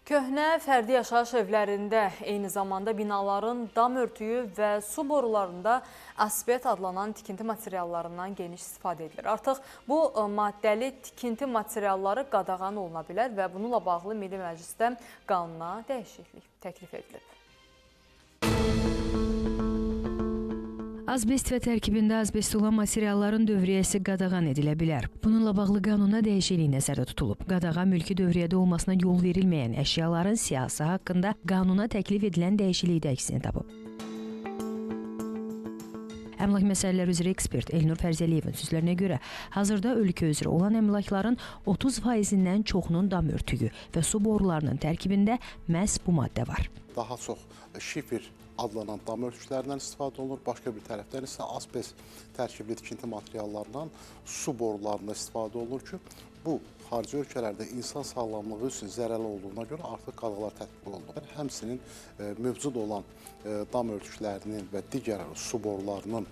Köhnə fərdi yaşayış evlərində eyni zamanda binaların dam örtüyü və su borularında asbest adlanan tikinti materiallarından geniş istifadə edilir. Artıq bu maddəli tikinti materialları qadağan oluna bilər və bununla bağlı Milli Məclisdə qanuna dəyişiklik təklif edilib. Azbest və tərkibində azbest olan materialların dövriyyəsi qadağan edilə bilər. Bununla bağlı qanuna dəyişiklik nəzərdə tutulub. Qadağan mülki dövriyyədə olmasına yol verilməyən əşyaların siyahısı haqqında qanuna təklif edilən dəyişiklik də əksini tapıb. Əmlak məsələləri üzrə ekspert Elnur Fərzəliyevin sözlərinə görə, hazırda ölkə üzrə olan əmlakların 30%-dən çoxunun dam örtüyü və su borularının tərkibində məhz bu maddə var. Daha çox şifr adlanan dam örtüklərindən istifadə olunur. Başqa bir tərəfdən isə asbest tərkibli tikinti materiallarından su borularında istifadə olunur ki, bu xarici ölkələrdə insan sağlamlığı üçün zərərli olduğuna görə artıq qadağalar tətbiq olunur. Həmçinin mövcud olan dam örtüklərinin və digər su borularının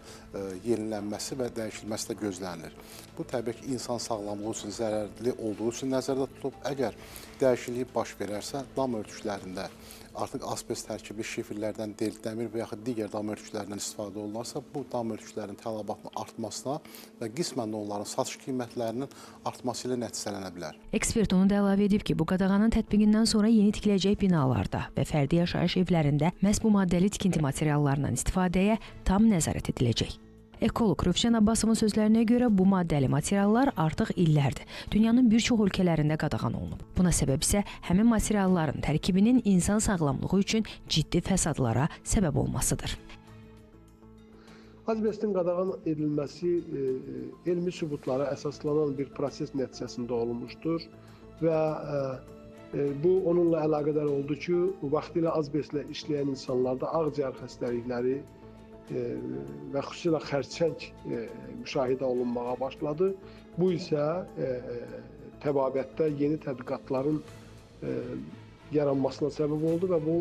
yenilənməsi və dəyişilməsi də gözlənilir. Bu təbii ki, insan sağlamlığı üçün zərərli olduğu üçün nəzərdə tutulub. Əgər dəyişiklik baş verərsə, dam örtüklərində artıq asbest tərkibi şifrlərdən deyil, dəmir və yaxud digər dam örtüklərindən istifadə olunarsa, bu dam örtüklərinin tələbatının artmasına və qismən də onların satış qiymətlərinin artması ilə nəticələnə bilər. Ekspert onu da əlavə edib ki, bu qadağanın tətbiqindən sonra yeni tikiləcək binalarda və fərdi yaşayış evlərində məhz bu maddəli tikinti materiallarından istifadəyə tam nəzarət ediləcək. Ekoloq Rövşən Abbasovun sözlərinə görə bu maddəli materiallar artıq illərdir dünyanın bir çox ölkələrində qadağan olunub. Buna səbəb isə həmin materialların tərkibinin insan sağlamlığı üçün ciddi fəsadlara səbəb olmasıdır. Azbestin qadağan edilməsi elmi sübutlara əsaslanan bir proses nəticəsində olunmuşdur və bu onunla əlaqədar oldu ki, vaxtilə azbestlə işləyən insanlarda ağciyər xəstəlikləri və xüsusilə xərçəng müşahidə olunmağa başladı. Bu isə təbabətdə yeni tədqiqatların yaranmasına səbəb oldu və bu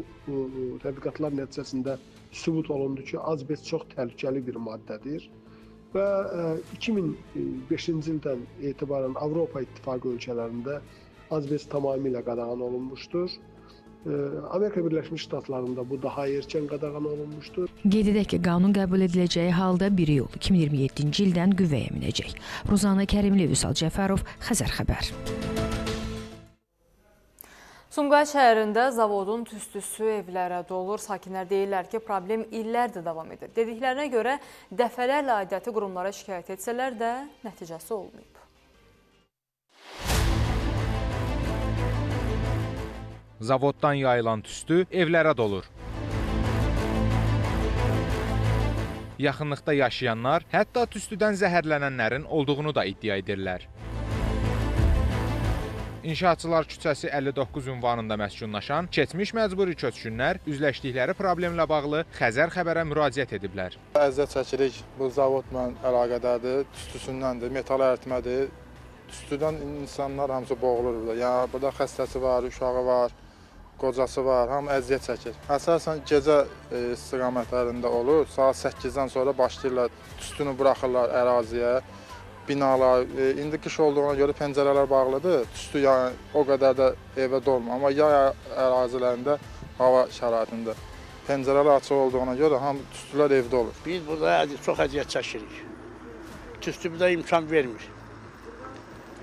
tədqiqatlar nəticəsində sübut olundu ki, azbest çox təhlükəli bir maddədir və 2005-ci ildən etibarən Avropa İttifaqı ölkələrində azbest tamamilə qadağan olunmuşdur. Amerika Birləşmiş Ştatlarında bu daha erkən qadağan olunmuşdur. Qeyd edək ki, qanun qəbul ediləcəyi halda 1 iyul 2027-ci ildən qüvvəyə minəcək. Ruzanə Kərimli, Vüsal Cəfərov, Xəzər xəbər. Sumqayıt şəhərində zavodun tüstüsü evlərə dolur. Sakinlər deyirlər ki, problem illərdir davam edir. Dediklərinə görə dəfələrlə aidiyyatı qurumlara şikayət etsələr də nəticəsi olmayıb. Zavoddan yayılan tüstü evlərə dolur. Yaxınlıqda yaşayanlar hətta tüstüdən zəhərlənənlərin olduğunu da iddia edirlər. İnşaatçılar küçəsi 59 ünvanında məskunlaşan keçmiş məcburi köçkünlər üzləşdikləri problemlə bağlı Xəzər xəbərə müraciət ediblər. Əziyyət çəkirik, bu zavodla əlaqədardır, tüstüsündəndir, metal əritmədir. Tüstüdən insanlar hamısı boğulur burada. Yəni burada xəstəsi var, uşağı var, qocası var, hamı əziyyət çəkir. Əsasən gecə istiqamətlərində olur. Saat 8-dən sonra başlayırlar, tüstünü buraxırlar əraziyə, binalar. İndi qış olduğuna görə pəncərələr bağlıdır. Tüstü yəni o qədər də evə dolmur. Amma yay ərazilərində hava şəraitində pəncərələr açıq olduğuna görə hamı tüstülər evdə olur. Biz burada çox əziyyət çəkirik. Tüstü bizə imkan vermir.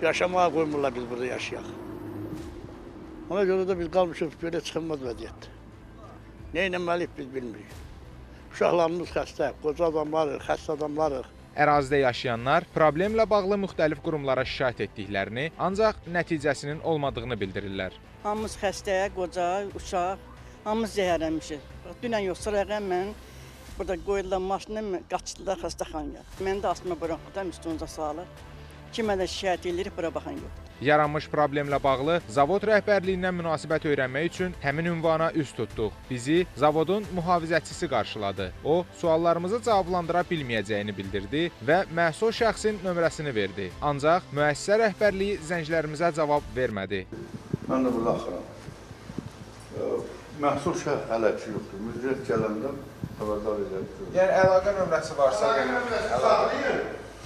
Yaşamağa qoymurlar biz burada yaşayaq. Ona görə də biz qalmışıq belə çıxılmaz vəziyyətdə. Nə etməliyik biz bilmirik. Uşaqlarımız xəstə, qoca adamlarıq, xəstə adamlarıq. Ərazidə yaşayanlar problemlə bağlı müxtəlif qurumlara şikayət etdiklərini, ancaq nəticəsinin olmadığını bildirirlər. Hamımız xəstəyə, qoca, uşaq, hamımız zəhərlənmişik. Dünən yoxsa rəqəm mən burada qoyulan maşını qaçdılar xəstəxanaya. Mən də asma bronxitdən üstünüzə salır. Kimə də şikayət edirik, bura baxan yoxdur. Yaranmış problemlə bağlı zavod rəhbərliyindən münasibət öyrənmək üçün həmin ünvana üz tutduq. Bizi zavodun mühafizəçisi qarşıladı. O, suallarımızı cavablandıra bilməyəcəyini bildirdi və məsul şəxsin nömrəsini verdi. Ancaq müəssisə rəhbərliyi zənglərimizə cavab vermədi. Mən də burada axıram. Məsul şəxs hələ ki yoxdur. Müdiriyyət gələndə xəbərdar edəcək. Yəni əlaqə nömrəsi varsa,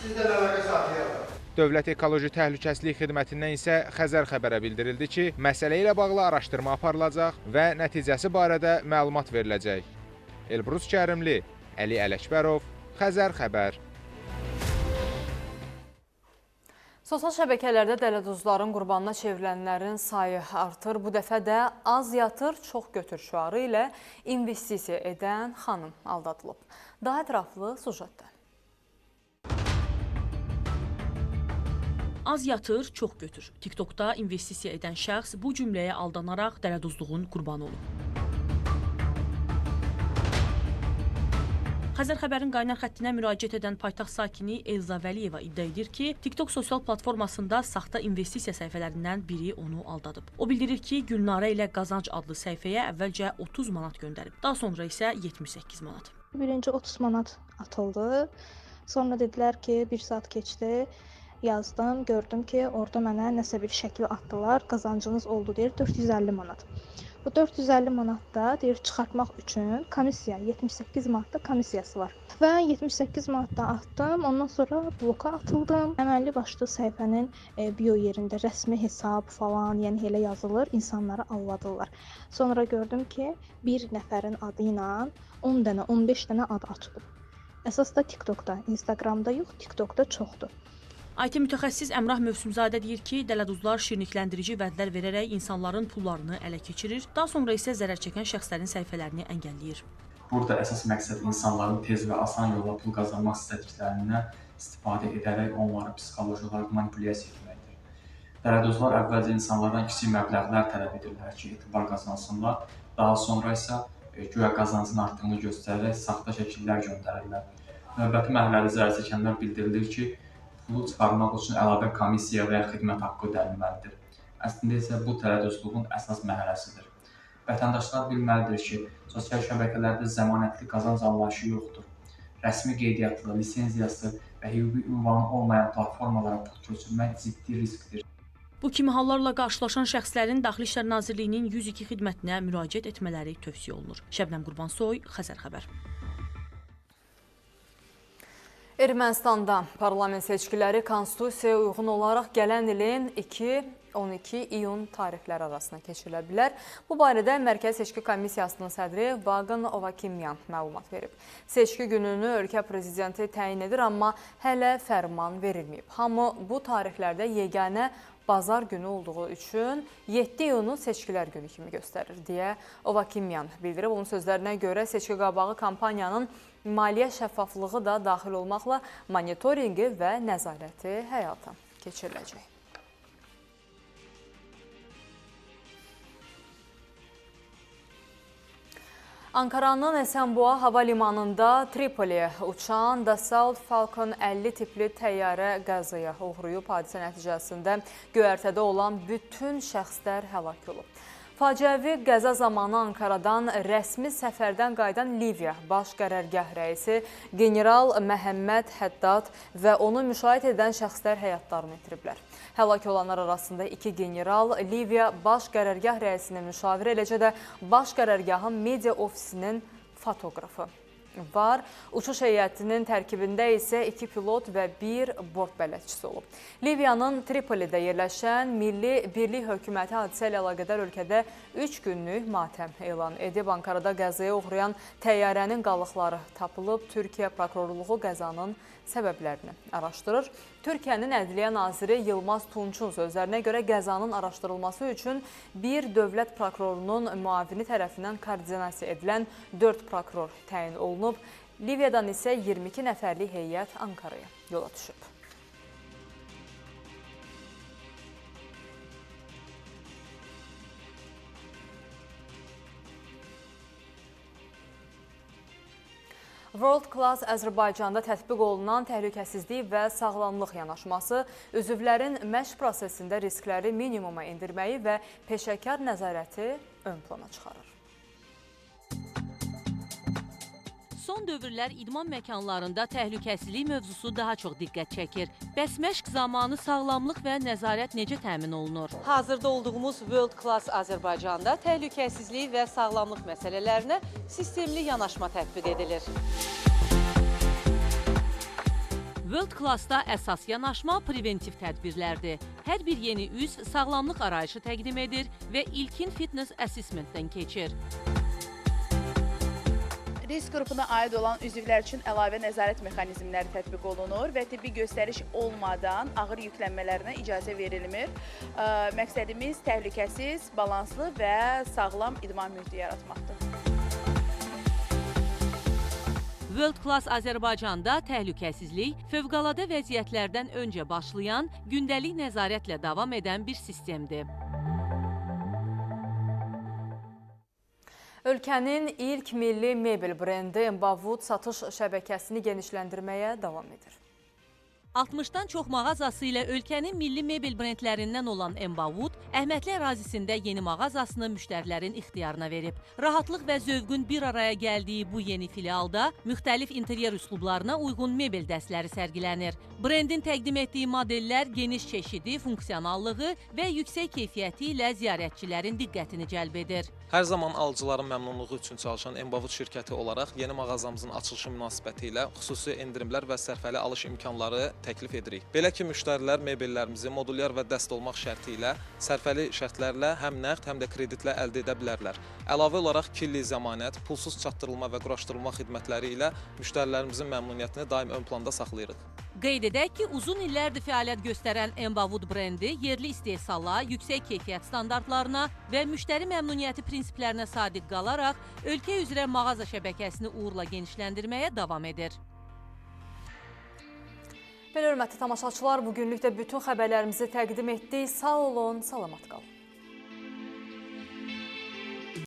sizdən əlaqə saxlayalım. Dövlət Ekoloji Təhlükəsizlik Xidmətindən isə Xəzər xəbərə bildirildi ki, məsələ ilə bağlı araşdırma aparılacaq və nəticəsi barədə məlumat veriləcək. Elbrus Kərimli, Əli Ələkbərov, Xəzər xəbər. Sosial şəbəkələrdə dələduzların qurbanına çevrilənlərin sayı artır. Bu dəfə də az yatır, çox götür şüarı ilə investisiya edən xanım aldadılıb. Daha ətraflı sujetdə. Az yatır, çox götür. TikTokda investisiya edən şəxs bu cümləyə aldanaraq dələduzluğun qurbanı olub. Xəzər xəbərin qaynar xəttinə müraciət edən paytaxt sakini Elza Vəliyeva iddia edir ki, TikTok sosial platformasında saxta investisiya səhifələrindən biri onu aldadıb. O bildirir ki, Gülnarə ilə Qazanc adlı səhifəyə əvvəlcə 30 manat göndərib. Daha sonra isə 78 manat. Birinci 30 manat atıldı. Sonra dedilər ki, 1 saat keçdi. yazdım, gördüm ki, orada mənə nəsə bir şəkil atdılar, qazancınız oldu deyir, 450 manat. Bu 450 manatda deyir çıxartmaq üçün komissiya, 78 manatda komissiyası var. Və 78 manatda atdım, ondan sonra bloka atıldım. Əməlli başlı səhifənin bio yerində rəsmi hesab falan, yəni elə yazılır, insanları alladırlar. Sonra gördüm ki, bir nəfərin adı ilə 10 dənə, 15 dənə ad açılıb. Əsas da TikTokda, Instagramda yox, TikTokda çoxdur. IT mütəxəssis Əmrah Mövsümzadə deyir ki, dələduzlar şirnikləndirici vədlər verərək insanların pullarını ələ keçirir, daha sonra isə zərər çəkən şəxslərin səhifələrini əngəlləyir. Burada əsas məqsəd insanların tez və asan yolla pul qazanmaq istədiklərindən istifadə edərək onları psixoloji olaraq manipulyasiya etməkdir. Dələduzlar əvvəlcə insanlardan kiçik məbləğlər tələb edirlər ki, etibar qazansınlar, daha sonra isə güya qazancın artdığını göstərərək saxta şəkillər göndərirlər. Növbəti mərhələdə zərər çəkənlər bildirilir ki, pulu çıxarmaq üçün əlavə komissiya və ya xidmət haqqı ödənilməlidir. Əslində isə bu tələduzluğun əsas mərhələsidir. Vətəndaşlar bilməlidir ki, sosial şəbəkələrdə zəmanətli qazanc anlayışı yoxdur. Rəsmi qeydiyyatlı, lisenziyası və hüquqi ünvanı olmayan platformalara pul köçürmək ciddi riskdir. Bu kimi hallarla qarşılaşan şəxslərin Daxili İşlər Nazirliyinin 102 xidmətinə müraciət etmələri tövsiyə olunur. Şəbnəm Qurbansoy, Xəzər xəbər. Ermənistanda parlament seçkiləri konstitusiyaya uyğun olaraq gələn ilin 2-12 iyun tarixləri arasında keçirilə bilər. Bu barədə Mərkəzi Seçki Komissiyasının sədri Vaqan Ovakimyan məlumat verib. Seçki gününü ölkə prezidenti təyin edir, amma hələ fərman verilməyib. Hamı bu tarixlərdə yeganə bazar günü olduğu üçün 7 iyunu seçkilər günü kimi göstərir, deyə Ovakimyan bildirib. Onun sözlərinə görə seçki qabağı kampaniyanın maliyyə şəffaflığı da daxil olmaqla monitoringi və nəzarəti həyata keçiriləcək. Ankaranın Esenboğa hava limanında Tripoliyə uçan Dassault Falcon 50 tipli təyyarə qəzaya uğrayıb. Hadisə nəticəsində göyərtədə olan bütün şəxslər həlak olub. Faciəvi qəza zamanı Ankaradan rəsmi səfərdən qayıdan Liviya baş qərargah rəisi General Məhəmməd Həddad və onu müşahidə edən şəxslər həyatlarını itiriblər. Həlak olanlar arasında 2 general, Liviya baş qərargah rəisinin müşaviri, eləcə də baş qərargahın media ofisinin fotoqrafı var. Uçuş heyətinin tərkibində isə 2 pilot və 1 bort bələdçisi olub. Liviyanın Tripolidə yerləşən Milli Birlik Hökuməti hadisə ilə əlaqədar ölkədə 3 günlük matəm elan edib. Ankarada qəzaya uğrayan təyyarənin qalıqları tapılıb. Türkiyə prokurorluğu qəzanın səbəblərini araşdırır. Türkiyənin Ədliyyə naziri Yılmaz Tunçun sözlərinə görə qəzanın araşdırılması üçün bir dövlət prokurorunun müavini tərəfindən koordinasiya edilən 4 prokuror təyin olunub. Liviyadan isə 22 nəfərlik heyət Ankaraya yola düşüb. World Class Azərbaycanda tətbiq olunan təhlükəsizlik və sağlamlıq yanaşması üzvlərin məşq prosesində riskləri minimuma endirməyi və peşəkar nəzarəti ön plana çıxarır. Son dövrlər idman məkanlarında təhlükəsizlik mövzusu daha çox diqqət çəkir. Bəs məşq zamanı sağlamlıq və nəzarət necə təmin olunur? Hazırda olduğumuz World Class Azərbaycanda təhlükəsizlik və sağlamlıq məsələlərinə sistemli yanaşma tətbiq edilir. World Class-da əsas yanaşma preventiv tədbirlərdir. Hər bir yeni üzv sağlamlıq arayışı təqdim edir və ilkin fitness assessment-dən keçir. Risk qrupuna aid olan üzvlər üçün əlavə nəzarət mexanizmləri tətbiq olunur və tibbi göstəriş olmadan ağır yüklənmələrinə icazə verilmir. Məqsədimiz təhlükəsiz, balanslı və sağlam idman mühiti yaratmaqdır. World Class Azərbaycanda təhlükəsizlik fövqəladə vəziyyətlərdən öncə başlayan, gündəlik nəzarətlə davam edən bir sistemdir. Ölkənin ilk milli mebel brendi Embavut satış şəbəkəsini genişləndirməyə davam edir. 60-dan çox mağazası ilə ölkənin milli mebel brendlərindən olan Embavut Əhmədli ərazisində yeni mağazasını müştərilərin ixtiyarına verib. Rahatlıq və zövqün bir araya gəldiyi bu yeni filialda müxtəlif interyer üslublarına uyğun mebel dəstləri sərgilənir. Brendin təqdim etdiyi modellər geniş çeşidi, funksionallığı və yüksək keyfiyyəti ilə ziyarətçilərin diqqətini cəlb edir. Hər zaman alıcıların məmnunluğu üçün çalışan Embavut şirkəti olaraq yeni mağazamızın açılışı münasibəti ilə xüsusi endirimlər və sərfəli alış imkanları təklif edirik. Belə ki, müştərilər mebellərimizi modulyar və dəst olmaq şərti ilə sərfəli şərtlərlə həm nəqd, həm də kreditlə əldə edə bilərlər. Əlavə olaraq killi zəmanət, pulsuz çatdırılma və quraşdırılma xidmətləri ilə müştərilərimizin məmnuniyyətini daim ön planda saxlayırıq. Qeyd edək ki, uzun illərdir fəaliyyət göstərən Embavut brendi yerli istehsala, yüksək keyfiyyət standartlarına və müştəri məmnuniyyəti prinsiplərinə sadiq qalaraq ölkə üzrə mağaza şəbəkəsini uğurla genişləndirməyə davam edir. Belə hörmətli tamaşaçılar, bugünlük də bütün xəbərlərimizi təqdim etdik. Sağ olun, salamat qalın.